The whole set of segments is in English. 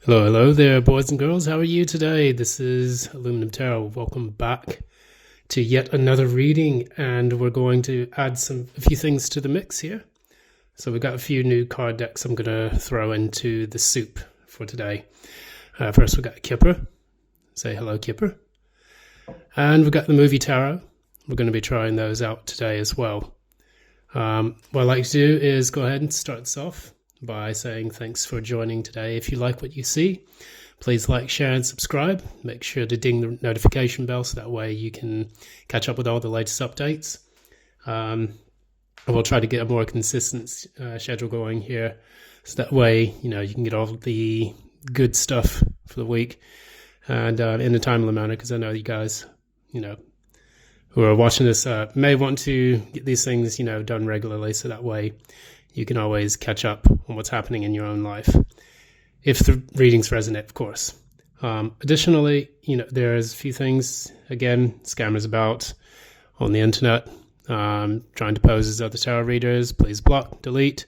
Hello, hello there, boys and girls. How are you today? This is Aluminum Tarot. Welcome back to yet another reading, and we're going to add a few things to the mix here. So we've got a few new card decks I'm going to throw into the soup for today. First, we've got Kipper. Say hello, Kipper. And we've got the movie tarot. We're going to be trying those out today as well. What I'd like to do is go ahead and start this off by saying thanks for joining today. If you like what you see, please like, share, and subscribe. Make sure to ding the notification bell so that way you can catch up with all the latest updates. I will try to get a more consistent schedule going here, so that way you can get all the good stuff for the week and in a timely manner. Because I know you guys, who are watching this may want to get these things done regularly, so that way you can always catch up on what's happening in your own life, if the readings resonate, of course. Additionally, there's a few things, again, scammers about on the internet, trying to pose as other tarot readers. Please block, delete,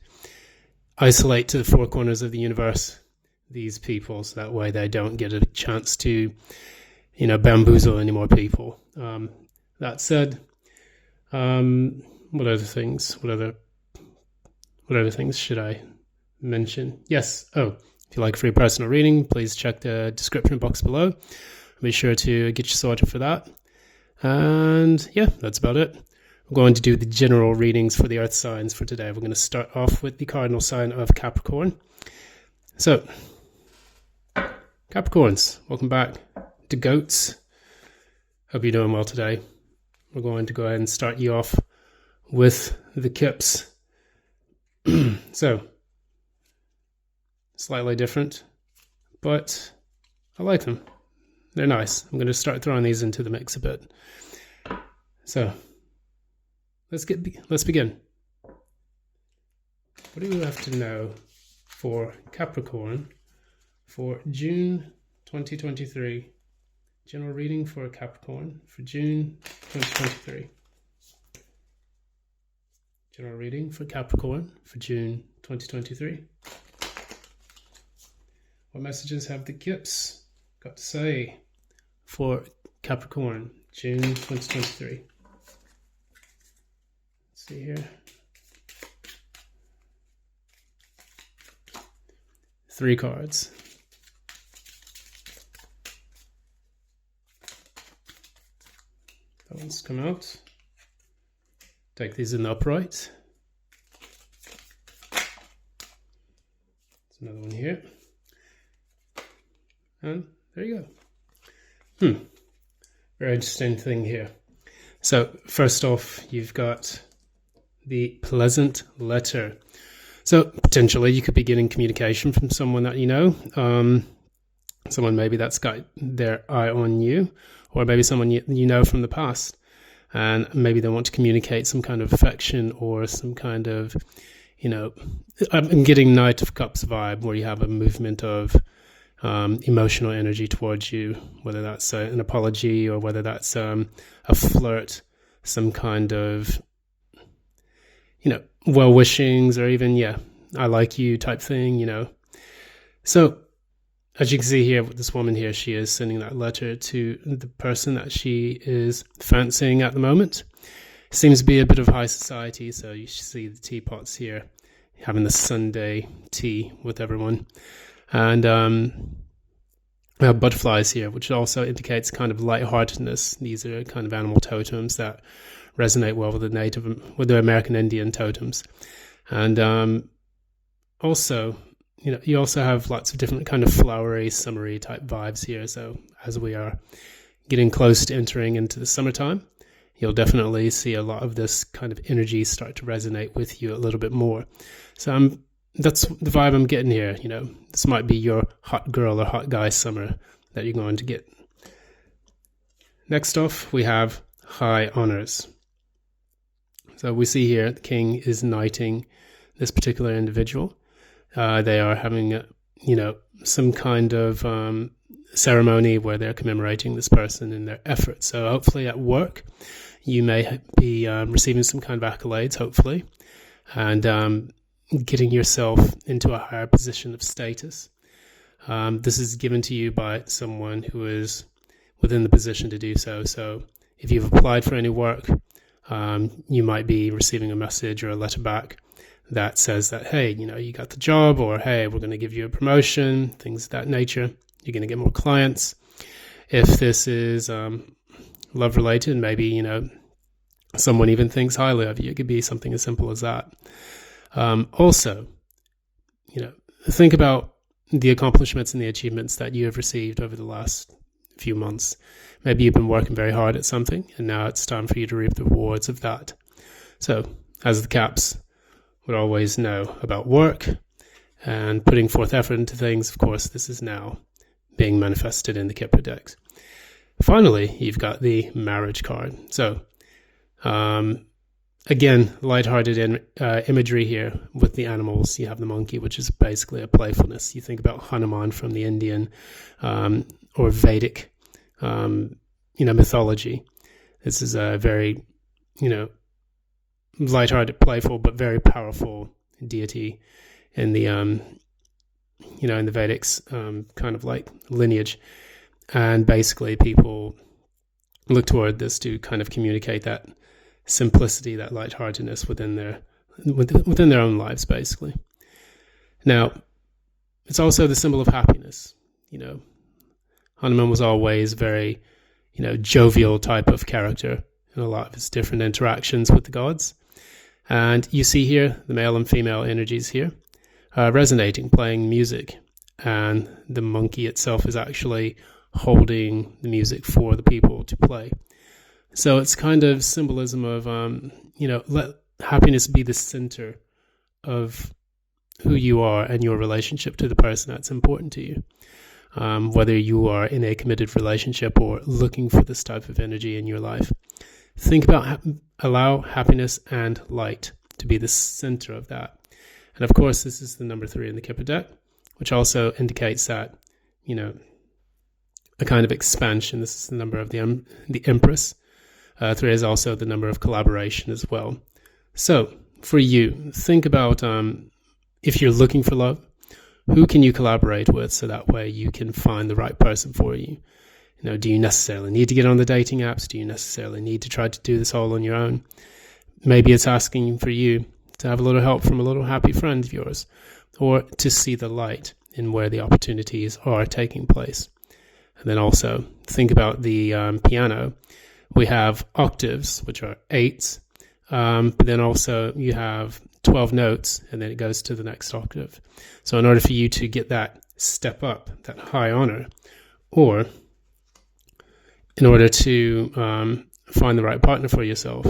isolate to the four corners of the universe these people, so that way they don't get a chance to, bamboozle any more people. That said, what other things should I mention? Yes. Oh, if you like a free personal reading, please check the description box below. Be sure to get you sorted for that. And yeah, that's about it. We're going to do the general readings for the earth signs for today. We're going to start off with the cardinal sign of Capricorn. So, Capricorns, welcome back to Goats. Hope you're doing well today. We're going to go ahead and start you off with the Kips. So, slightly different, but I like them. They're nice. I'm going to start throwing these into the mix a bit. So, let's begin. What do we have to know for Capricorn for June 2023? General reading for Capricorn for June 2023. General reading for Capricorn for June 2023. What messages have the Kips got to say for Capricorn, June 2023? Let's see here. 3 cards. That one's come out. Take these in the upright. There's another one here. And there you go. Very interesting thing here. So first off, you've got the pleasant letter. So potentially you could be getting communication from someone that you know. Someone maybe that's got their eye on you, or maybe someone you know from the past. And maybe they want to communicate some kind of affection or some kind of, I'm getting Knight of Cups vibe, where you have a movement of emotional energy towards you, whether that's an apology or whether that's a flirt, some kind of, well-wishings, or even, I like you type thing, So, as you can see here with this woman here, she is sending that letter to the person that she is fancying at the moment. Seems to be a bit of high society, so you see the teapots here, having the Sunday tea with everyone. And we have butterflies here, which also indicates kind of lightheartedness. These are kind of animal totems that resonate well with the American Indian totems. And also, you also have lots of different kind of flowery, summery type vibes here. So as we are getting close to entering into the summertime, you'll definitely see a lot of this kind of energy start to resonate with you a little bit more. So that's the vibe I'm getting here. This might be your hot girl or hot guy summer that you're going to get. Next off, we have high honors. So we see here the king is knighting this particular individual. They are having, some kind of ceremony where they're commemorating this person and their efforts. So hopefully at work, you may be receiving some kind of accolades, hopefully, and getting yourself into a higher position of status. This is given to you by someone who is within the position to do so. So if you've applied for any work, you might be receiving a message or a letter back that says that, hey, you got the job, or hey, we're going to give you a promotion, things of that nature. You're going to get more clients. If this is love related, maybe, someone even thinks highly of you. It could be something as simple as that. Also, think about the accomplishments and the achievements that you have received over the last few months. Maybe you've been working very hard at something, and now it's time for you to reap the rewards of that. So, as the Caps would always know about work and putting forth effort into things, of course, this is now being manifested in the Kipper decks. Finally, you've got the marriage card. So, again, lighthearted imagery here with the animals. You have the monkey, which is basically a playfulness. You think about Hanuman from the Indian or Vedic, mythology. This is a very, lighthearted, playful, but very powerful deity in the, in the Vedics kind of like lineage. And basically people look toward this to kind of communicate that simplicity, that lightheartedness within their own lives, basically. Now, it's also the symbol of happiness. Hanuman was always very, jovial type of character in a lot of his different interactions with the gods. And you see here the male and female energies here resonating, playing music. And the monkey itself is actually holding the music for the people to play. So it's kind of symbolism of, let happiness be the center of who you are and your relationship to the person that's important to you. Whether you are in a committed relationship or looking for this type of energy in your life. Think about allow happiness and light to be the center of that. And of course, this is the number 3 in the Kipper deck, which also indicates that, a kind of expansion. This is the number of the Empress. 3 is also the number of collaboration as well. So for you, think about if you're looking for love, who can you collaborate with so that way you can find the right person for you? Do you necessarily need to get on the dating apps? Do you necessarily need to try to do this all on your own? Maybe it's asking for you to have a little help from a little happy friend of yours, or to see the light in where the opportunities are taking place. And then also think about the piano. We have octaves, which are 8s, but then also you have 12 notes, and then it goes to the next octave. So in order for you to get that step up, that high honor, or in order to find the right partner for yourself,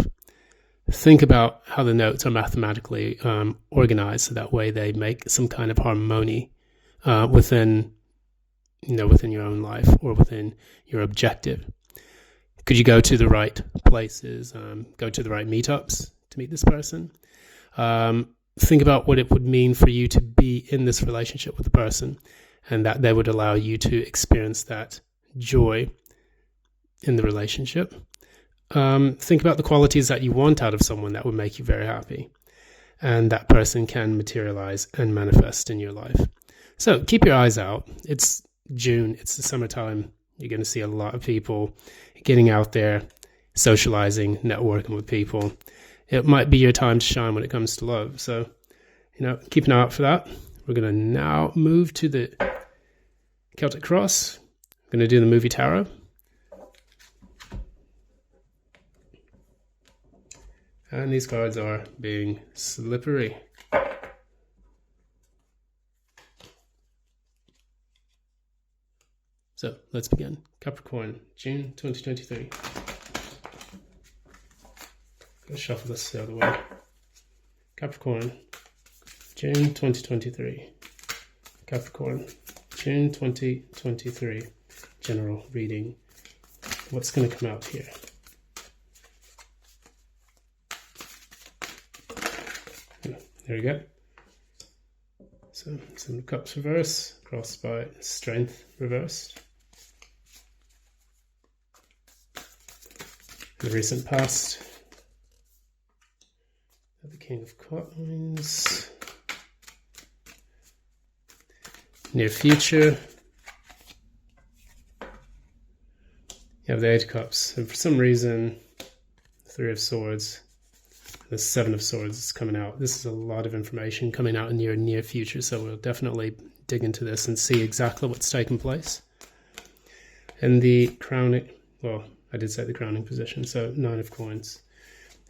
think about how the notes are mathematically organized, so that way they make some kind of harmony within your own life or within your objective. Could you go to the right places, go to the right meetups to meet this person? Think about what it would mean for you to be in this relationship with the person, and that they would allow you to experience that joy in the relationship. Think about the qualities that you want out of someone that would make you very happy, and that person can materialize and manifest in your life. So keep your eyes out. It's June, it's the summertime. You're going to see a lot of people getting out there, socializing, networking with people. It might be your time to shine when it comes to love. So, keep an eye out for that. We're going to now move to the Celtic Cross. We're going to do the movie tarot. And these cards are being slippery. So let's begin. Capricorn, June 2023. Let's shuffle this the other way. Capricorn, June 2023. Capricorn, June 2023. General reading. What's going to come out here? There we go. So, Seven of Cups reverse, crossed by Strength reversed. The recent past, the King of Coins, near future. You have the Eight of Cups, and for some reason, Three of Swords, the Seven of Swords is coming out. This is a lot of information coming out in your near future, so we'll definitely dig into this and see exactly what's taking place. And the crowning, well, I did say the crowning position, so Nine of Coins.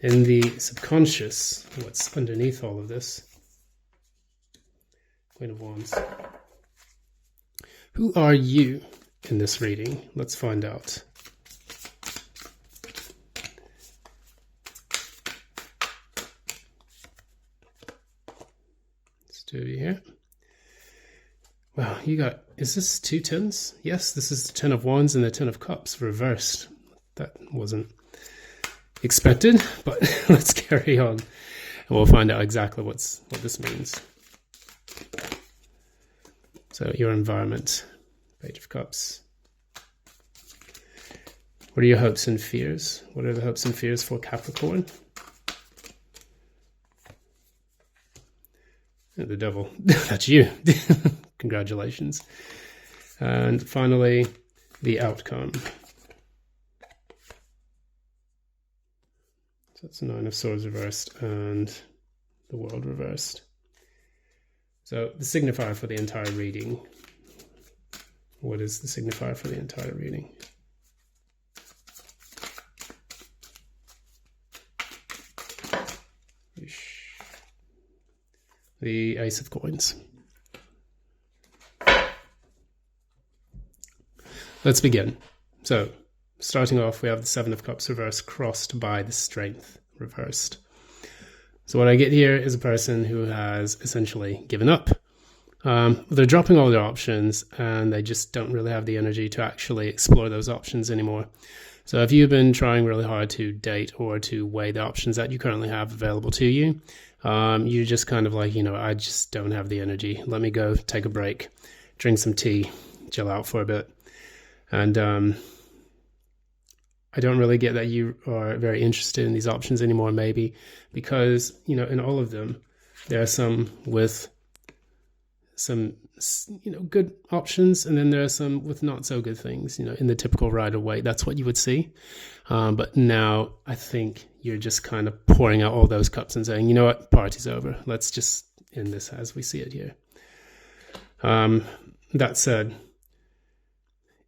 In the subconscious, what's underneath all of this? Queen of Wands. Who are you in this reading? Let's find out. Let's do it here. Wow, you got, is this 2 tens? Yes, this is the 10 of Wands and the 10 of Cups reversed. That wasn't expected, but let's carry on. And we'll find out exactly what this means. So your environment, Page of Cups. What are your hopes and fears? What are the hopes and fears for Capricorn? And the Devil, that's you. Congratulations. And finally, the outcome. So that's Nine of Swords reversed and the World reversed. So the signifier for the entire reading. What is the signifier for the entire reading? The Ace of Coins. Let's begin. So, starting off, we have the Seven of Cups reversed, crossed by the Strength reversed. So what I get here is a person who has essentially given up. They're dropping all their options and they just don't really have the energy to actually explore those options anymore. So if you've been trying really hard to date or to weigh the options that you currently have available to you, you're just kind of like, I just don't have the energy. Let me go take a break, drink some tea, chill out for a bit. And I don't really get that you are very interested in these options anymore, maybe because, in all of them, there are some with some, good options, and then there are some with not so good things, in the typical Rider-Waite. That's what you would see. But now I think you're just kind of pouring out all those cups and saying, you know what, party's over. Let's just end this as we see it here. That said,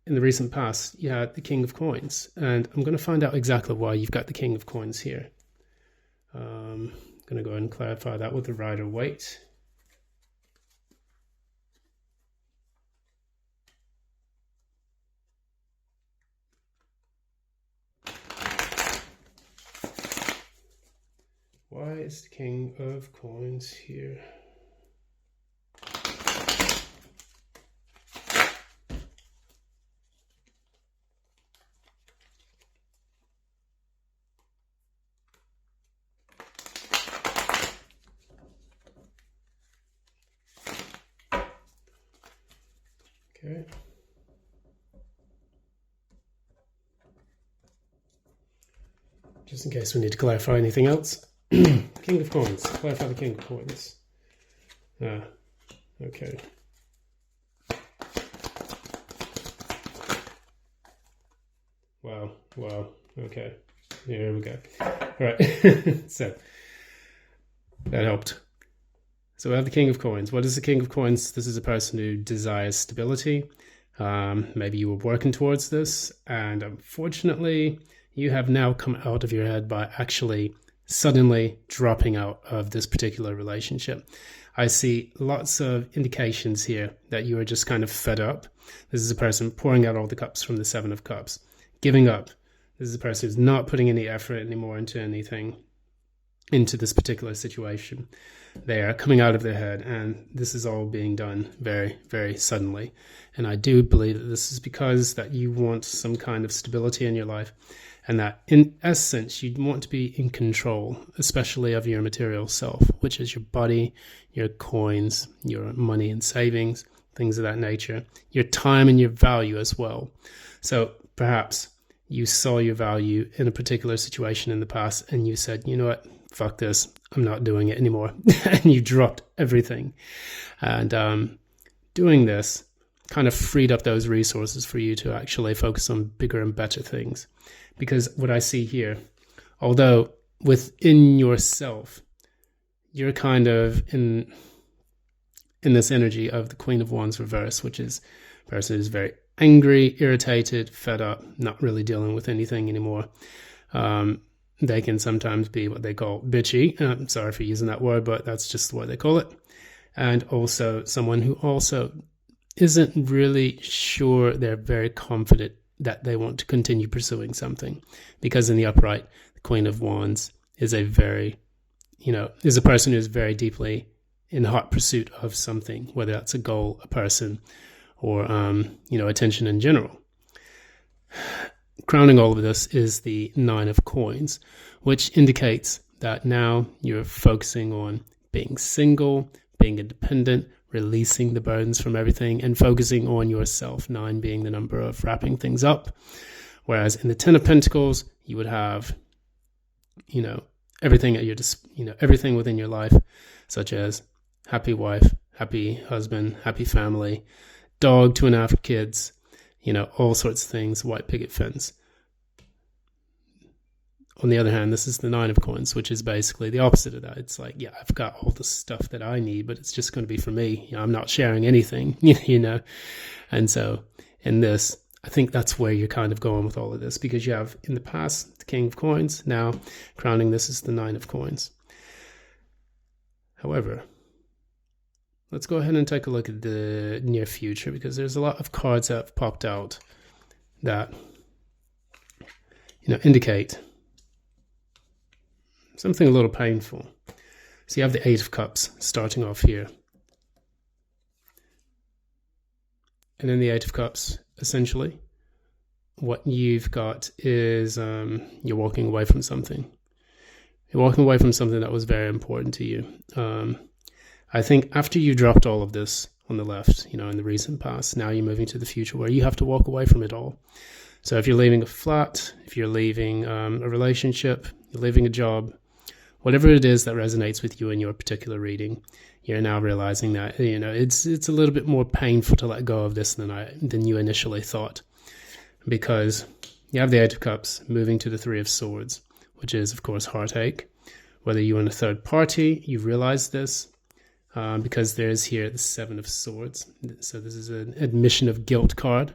in the recent past, you had the King of Coins, and I'm going to find out exactly why you've got the King of Coins here. I'm going to go ahead and clarify that with the Rider-Waite. Why is the King of Coins here? Okay. Just in case we need to clarify anything else. King of Coins. Clarify the King of Coins. Okay. Wow. Okay. Here we go. All right. So that helped. So we have the King of Coins. What is the King of Coins? This is a person who desires stability. Maybe you were working towards this, and unfortunately, you have now come out of your head by actually suddenly dropping out of this particular relationship. I see lots of indications here that you are just kind of fed up. This is a person pouring out all the cups from the Seven of Cups, giving up. This is a person who's not putting any effort anymore into anything, into this particular situation. They are coming out of their head, and this is all being done very, very suddenly. And I do believe that this is because that you want some kind of stability in your life, and that in essence, you want to be in control, especially of your material self, which is your body, your coins, your money and savings, things of that nature, your time and your value as well. So perhaps you saw your value in a particular situation in the past and you said, you know what, fuck this, I'm not doing it anymore. And you dropped everything. And doing this kind of freed up those resources for you to actually focus on bigger and better things. Because what I see here, although within yourself, you're kind of in this energy of the Queen of Wands reverse, which is a person who's very angry, irritated, fed up, not really dealing with anything anymore. They can sometimes be what they call bitchy. I'm sorry for using that word, but that's just the way they call it. And also someone who also isn't really sure they're very confident that they want to continue pursuing something. Because in the upright, the Queen of Wands is a person who's very deeply in hot pursuit of something, whether that's a goal, a person, or, attention in general. Crowning all of this is the Nine of Coins, which indicates that now you're focusing on being single, being independent, releasing the burdens from everything, and focusing on yourself, 9 being the number of wrapping things up. Whereas in the Ten of Pentacles, you would have, everything at your everything within your life, such as happy wife, happy husband, happy family, dog, 2.5 kids, all sorts of things, white picket fence. On the other hand, this is the Nine of Coins, which is basically the opposite of that. It's like, yeah, I've got all the stuff that I need, but it's just going to be for me. I'm not sharing anything, And so in this, I think that's where you're kind of going with all of this, because you have in the past the King of Coins, now crowning this is the Nine of Coins. However, let's go ahead and take a look at the near future, because there's a lot of cards that have popped out that, indicate something a little painful. So you have the Eight of Cups starting off here. And in the Eight of Cups, essentially, what you've got is you're walking away from something. You're walking away from something that was very important to you. I think after you dropped all of this on the left, in the recent past, now you're moving to the future where you have to walk away from it all. So if you're leaving a flat, if you're leaving a relationship, you're leaving a job, whatever it is that resonates with you in your particular reading, you're now realizing that, it's a little bit more painful to let go of this than you initially thought. Because you have the Eight of Cups moving to the Three of Swords, which is, of course, heartache. Whether you're in a third party, you realize this. Because there's here the Seven of Swords. So this is an admission of guilt card,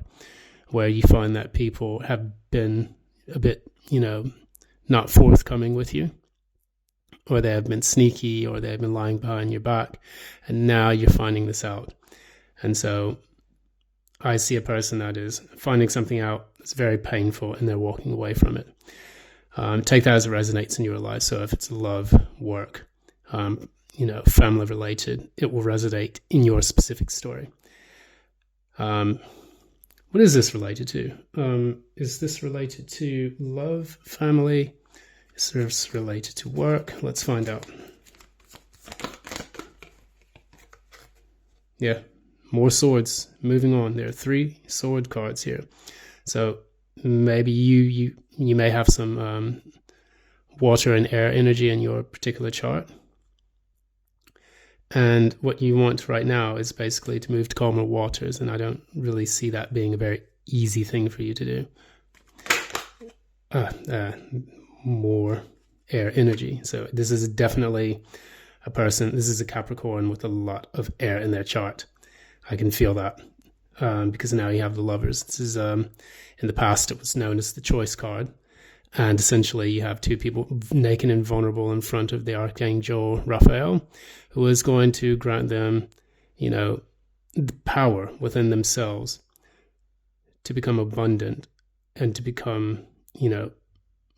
where you find that people have been a bit, not forthcoming with you, or they have been sneaky, or they have been lying behind your back, and now you're finding this out. And so I see a person that is finding something out that's very painful, and they're walking away from it. Take that as it resonates in your life. So if it's love, work, family related, it will resonate in your specific story. What is this related to? Is this related to love, family? Is this related to work? Let's find out. Yeah, more swords. Moving on. There are 3 sword cards here. So maybe you may have some water and air energy in your particular chart. And what you want right now is basically to move to calmer waters, and I don't really see that being a very easy thing for you to do. More air energy. So this is definitely a person, this is a Capricorn with a lot of air in their chart. I can feel that because now you have the Lovers. This is, in the past, it was known as the Choice card. And essentially you have 2 people naked and vulnerable in front of the Archangel Raphael, who is going to grant them, the power within themselves to become abundant and to become,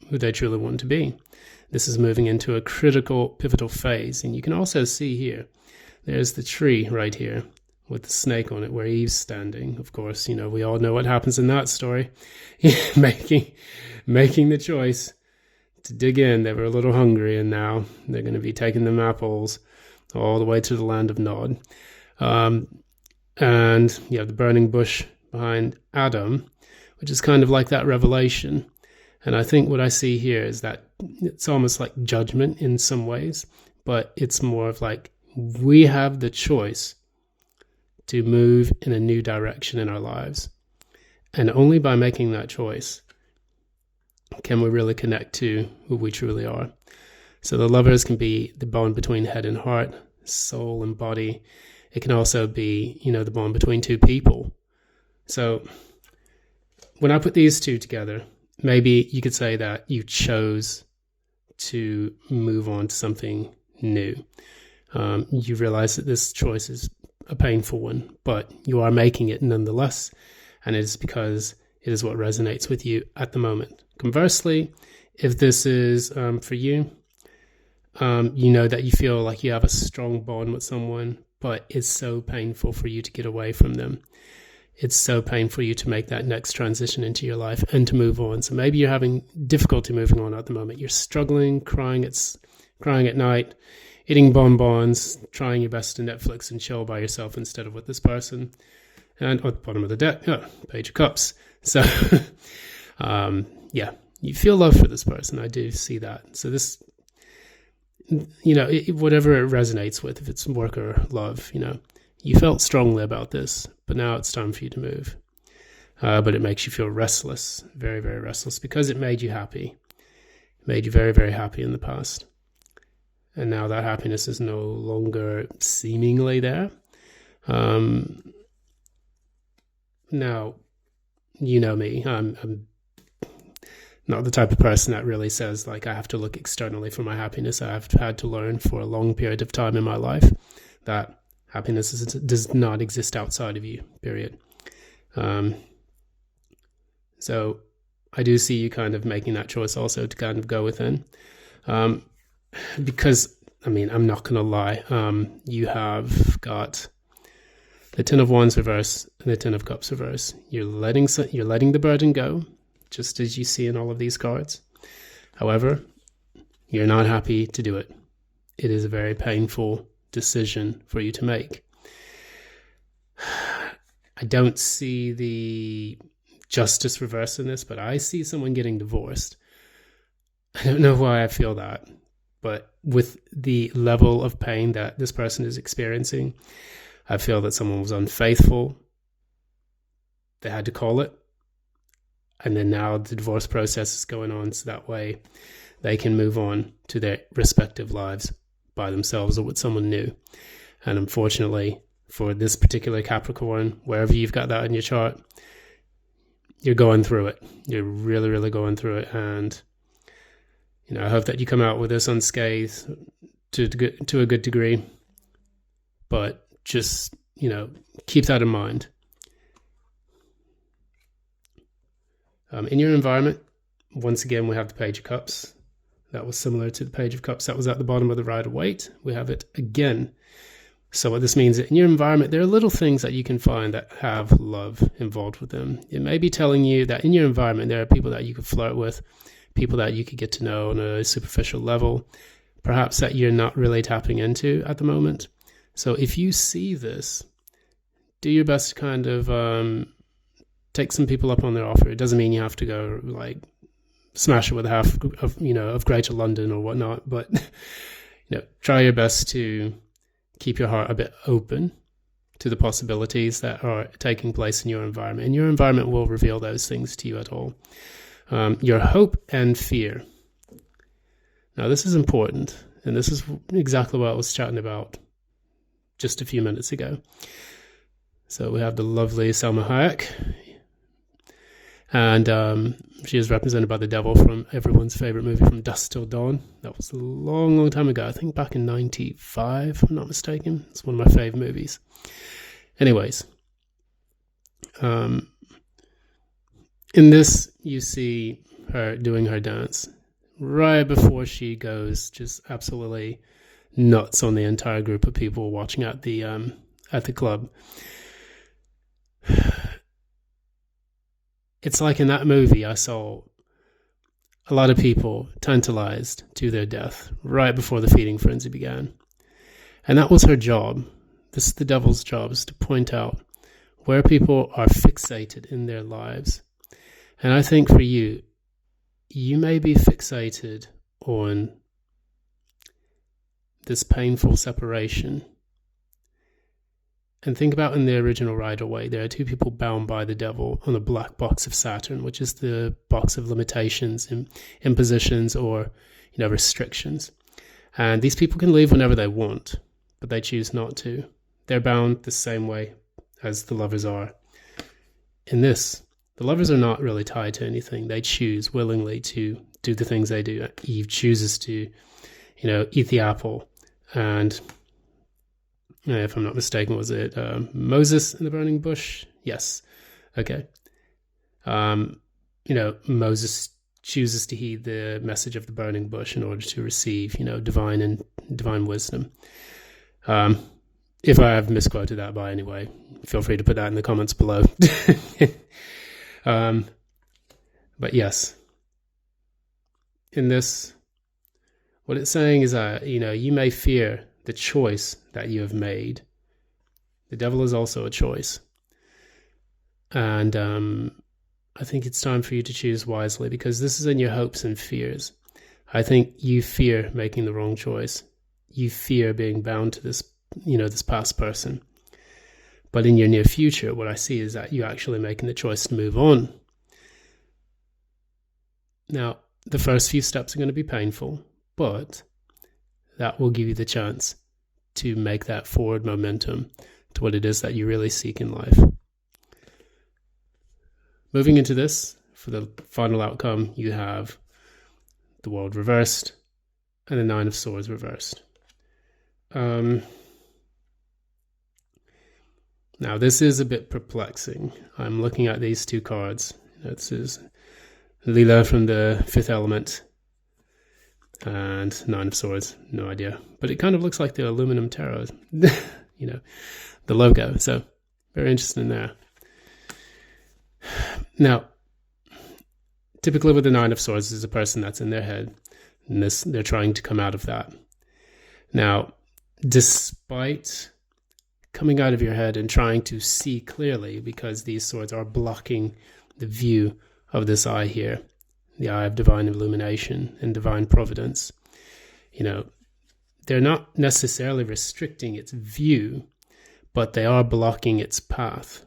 who they truly want to be. This is moving into a critical, pivotal phase. And you can also see here, there's the tree right here with the snake on it where Eve's standing. Of course, we all know what happens in that story. Making the choice to dig in. They were a little hungry, and now they're going to be taking them apples all the way to the land of Nod. And you have the burning bush behind Adam, which is kind of like that revelation. And I think what I see here is that it's almost like judgment in some ways, but it's more of like we have the choice to move in a new direction in our lives. And only by making that choice can we really connect to who we truly are. So the lovers can be the bond between head and heart, soul and body. It can also be, the bond between two people. So when I put these two together, maybe you could say that you chose to move on to something new. You realize that this choice is a painful one, but you are making it nonetheless. And it is because it is what resonates with you at the moment. Conversely, if this is for you, you know that you feel like you have a strong bond with someone, but it's so painful for you to get away from them. It's so painful for you to make that next transition into your life and to move on. So maybe you're having difficulty moving on at the moment. You're struggling, crying at night, eating bonbons, trying your best to Netflix and chill by yourself instead of with this person. And at the bottom of the deck, Page of Cups. So, you feel love for this person. I do see that. So this, whatever it resonates with, if it's work or love, you felt strongly about this, but now it's time for you to move. But it makes you feel restless, very, very restless, because it made you happy. It made you very, very happy in the past. And now that happiness is no longer seemingly there. Now, you know me, I'm not the type of person that really says, like, I have to look externally for my happiness. I've had to learn for a long period of time in my life that happiness does not exist outside of you, period. So I do see you kind of making that choice also to kind of go within. Because, I'm not going to lie, you have got the Ten of Wands reverse and the Ten of Cups reverse. You're letting the burden go, just as you see in all of these cards. However, you're not happy to do it. It is a very painful decision for you to make. I don't see the justice reverse in this, but I see someone getting divorced. I don't know why I feel that, but with the level of pain that this person is experiencing, I feel that someone was unfaithful. They had to call it. And then now the divorce process is going on, so that way they can move on to their respective lives by themselves or with someone new. And unfortunately, for this particular Capricorn, wherever you've got that in your chart, you're going through it. You're really, really going through it. And, I hope that you come out with this unscathed to a good degree. But just, keep that in mind. In your environment, once again, we have the Page of Cups. That was similar to the Page of Cups that was at the bottom of the Rider-Waite. We have it again. So what this means is in your environment, there are little things that you can find that have love involved with them. It may be telling you that in your environment, there are people that you could flirt with, people that you could get to know on a superficial level, perhaps that you're not really tapping into at the moment. So if you see this, do your best to kind of take some people up on their offer. It doesn't mean you have to go like smash it with half of Greater London or whatnot, but try your best to keep your heart a bit open to the possibilities that are taking place in your environment. And your environment will reveal those things to you at all. Your hope and fear. Now, this is important, and this is exactly what I was chatting about just a few minutes ago. So we have the lovely Salma Hayek, and she is represented by the devil from everyone's favorite movie, From Dusk Till Dawn. That was a long, long time ago. I think back in 95, if I'm not mistaken. It's one of my fave movies. Anyways, in this, you see her doing her dance right before she goes just absolutely nuts on the entire group of people watching at the club. It's like in that movie, I saw a lot of people tantalized to their death right before the feeding frenzy began. And that was her job. This is the devil's job, is to point out where people are fixated in their lives. And I think for you, you may be fixated on this painful separation. And think about in the original Rider-Waite, there are two people bound by the devil on the black box of Saturn, which is the box of limitations, impositions, or restrictions. And these people can leave whenever they want, but they choose not to. They're bound the same way as the lovers are. In this, the lovers are not really tied to anything. They choose willingly to do the things they do. Eve chooses to, eat the apple, and if I'm not mistaken, was it Moses in the burning bush? Yes. Okay. Moses chooses to heed the message of the burning bush in order to receive, divine wisdom. If I have misquoted that by any way, feel free to put that in the comments below. But yes, in this, what it's saying is that, you may fear the choice that you have made. The devil is also a choice. And I think it's time for you to choose wisely, because this is in your hopes and fears. I think you fear making the wrong choice. You fear being bound to this, this past person. But in your near future, what I see is that you're actually making the choice to move on. Now, the first few steps are going to be painful, but that will give you the chance to make that forward momentum to what it is that you really seek in life. Moving into this, for the final outcome, you have the World reversed and the Nine of Swords reversed. Now, this is a bit perplexing. I'm looking at these two cards. This is Lila from the Fifth Element and Nine of Swords, no idea. But it kind of looks like the aluminum tarot, the logo. So very interesting there. Now, typically with the Nine of Swords is a person that's in their head, and they're trying to come out of that. Now, despite coming out of your head and trying to see clearly, because these swords are blocking the view of this eye here, the eye of divine illumination and divine providence, they're not necessarily restricting its view, but they are blocking its path.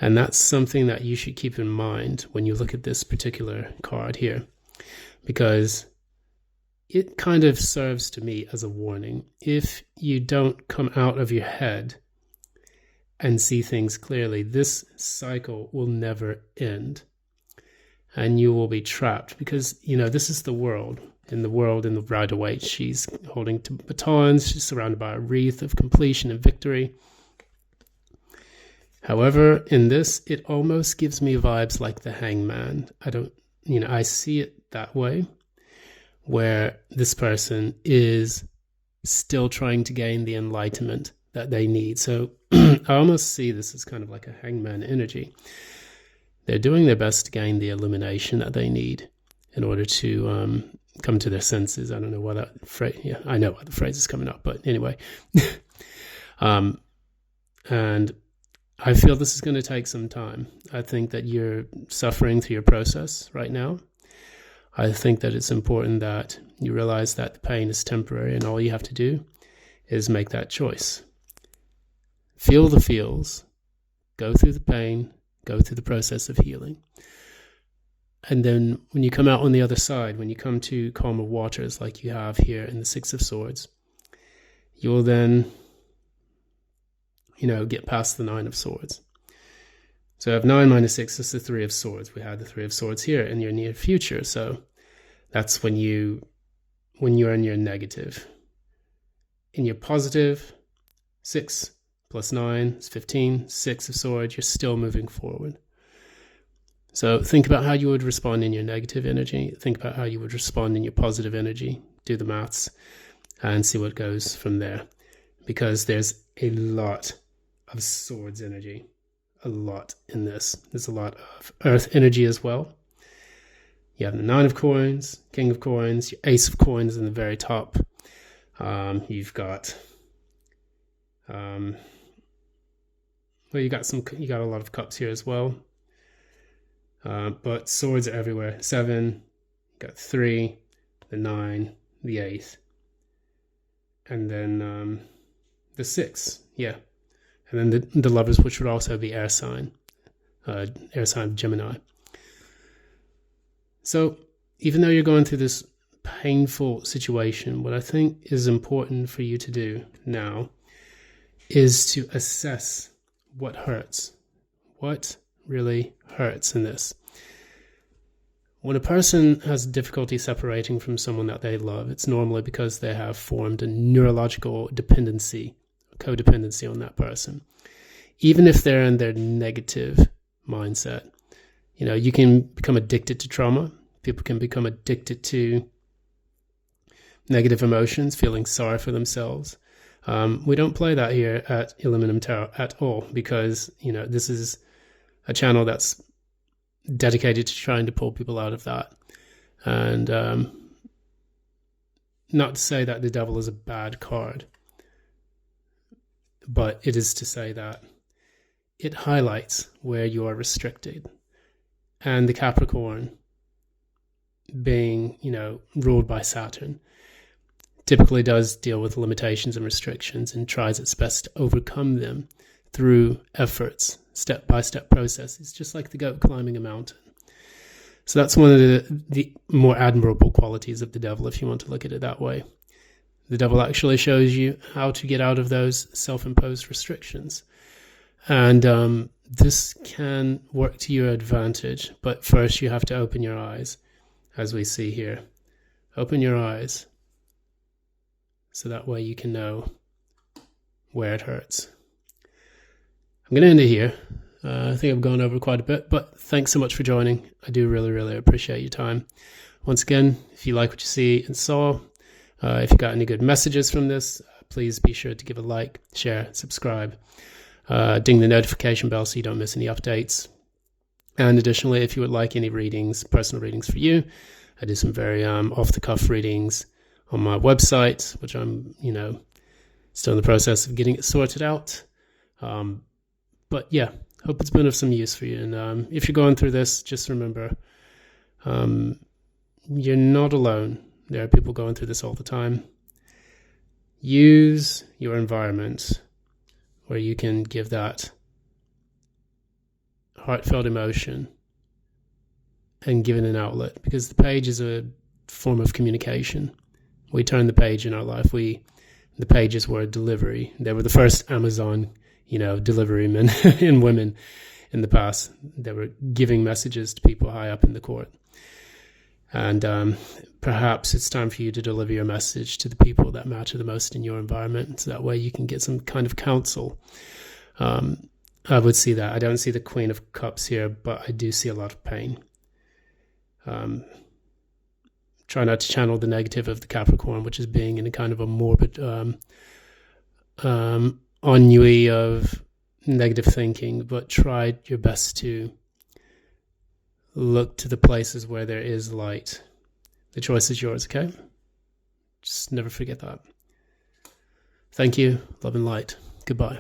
And that's something that you should keep in mind when you look at this particular card here, because it kind of serves to me as a warning. If you don't come out of your head and see things clearly, this cycle will never end. And you will be trapped, because, this is the world. In the Rider-Waite, she's holding two batons. She's surrounded by a wreath of completion and victory. However, in this, it almost gives me vibes like the Hangman. I see it that way, where this person is still trying to gain the enlightenment that they need. So I almost see this as kind of like a Hangman energy. They're doing their best to gain the illumination that they need in order to come to their senses. I don't know why that phrase. Yeah, I know why the phrase is coming up, but anyway. And I feel this is going to take some time. I think that you're suffering through your process right now. I think that it's important that you realize that the pain is temporary, and all you have to do is make that choice. Feel the feels, go through the pain, go through the process of healing. And then when you come out on the other side, when you come to calmer waters like you have here in the Six of Swords, you'll then, get past the Nine of Swords. So I have 9 minus 6 is the Three of Swords. We had the Three of Swords here in your near future. So that's when you're in your negative. In your positive, 6 plus 9 is 15, 6 of Swords, you're still moving forward. So think about how you would respond in your negative energy. Think about how you would respond in your positive energy. Do the maths and see what goes from there. Because there's a lot of Swords energy. A lot in this. There's a lot of Earth energy as well. You have the Nine of Coins, King of Coins, your Ace of Coins in the very top. You've got... you got a lot of cups here as well. But swords are everywhere. 7, got 3, the 9, the 8, and then the 6. Yeah, And then the Lovers, which would also be air sign Gemini. So even though you're going through this painful situation, what I think is important for you to do now is to assess what hurts. What really hurts in this? When a person has difficulty separating from someone that they love, it's normally because they have formed a neurological dependency, codependency on that person. Even if they're in their negative mindset, you can become addicted to trauma. People can become addicted to negative emotions, feeling sorry for themselves. We don't play that here at Illuminum Tarot at all, because this is a channel that's dedicated to trying to pull people out of that. And not to say that the devil is a bad card, but it is to say that it highlights where you are restricted. And the Capricorn, being ruled by Saturn, typically does deal with limitations and restrictions and tries its best to overcome them through efforts, step-by-step processes, just like the goat climbing a mountain. So that's one of the more admirable qualities of the devil, if you want to look at it that way. The devil actually shows you how to get out of those self-imposed restrictions. And this can work to your advantage, but first you have to open your eyes, as we see here. Open your eyes, so that way you can know where it hurts. I'm going to end it here. I think I've gone over quite a bit, but thanks so much for joining. I do really, really appreciate your time. Once again, if you like what you see and saw, if you got any good messages from this, please be sure to give a like, share, subscribe, ding the notification bell so you don't miss any updates. And additionally, if you would like any readings, personal readings for you, I do some very off-the-cuff readings on my website, which I'm, still in the process of getting it sorted out. But yeah, hope it's been of some use for you. And if you're going through this, just remember, you're not alone. There are people going through this all the time. Use your environment where you can give that heartfelt emotion and give it an outlet, because the page is a form of communication. We turn the page in our life. The pages were a delivery. They were the first Amazon, delivery men and women in the past. They were giving messages to people high up in the court. And perhaps it's time for you to deliver your message to the people that matter the most in your environment, so that way you can get some kind of counsel. I would see that. I don't see the Queen of Cups here, but I do see a lot of pain. Try not to channel the negative of the Capricorn, which is being in a kind of a morbid ennui of negative thinking, but try your best to look to the places where there is light. The choice is yours, okay? Just never forget that. Thank you. Love and light. Goodbye.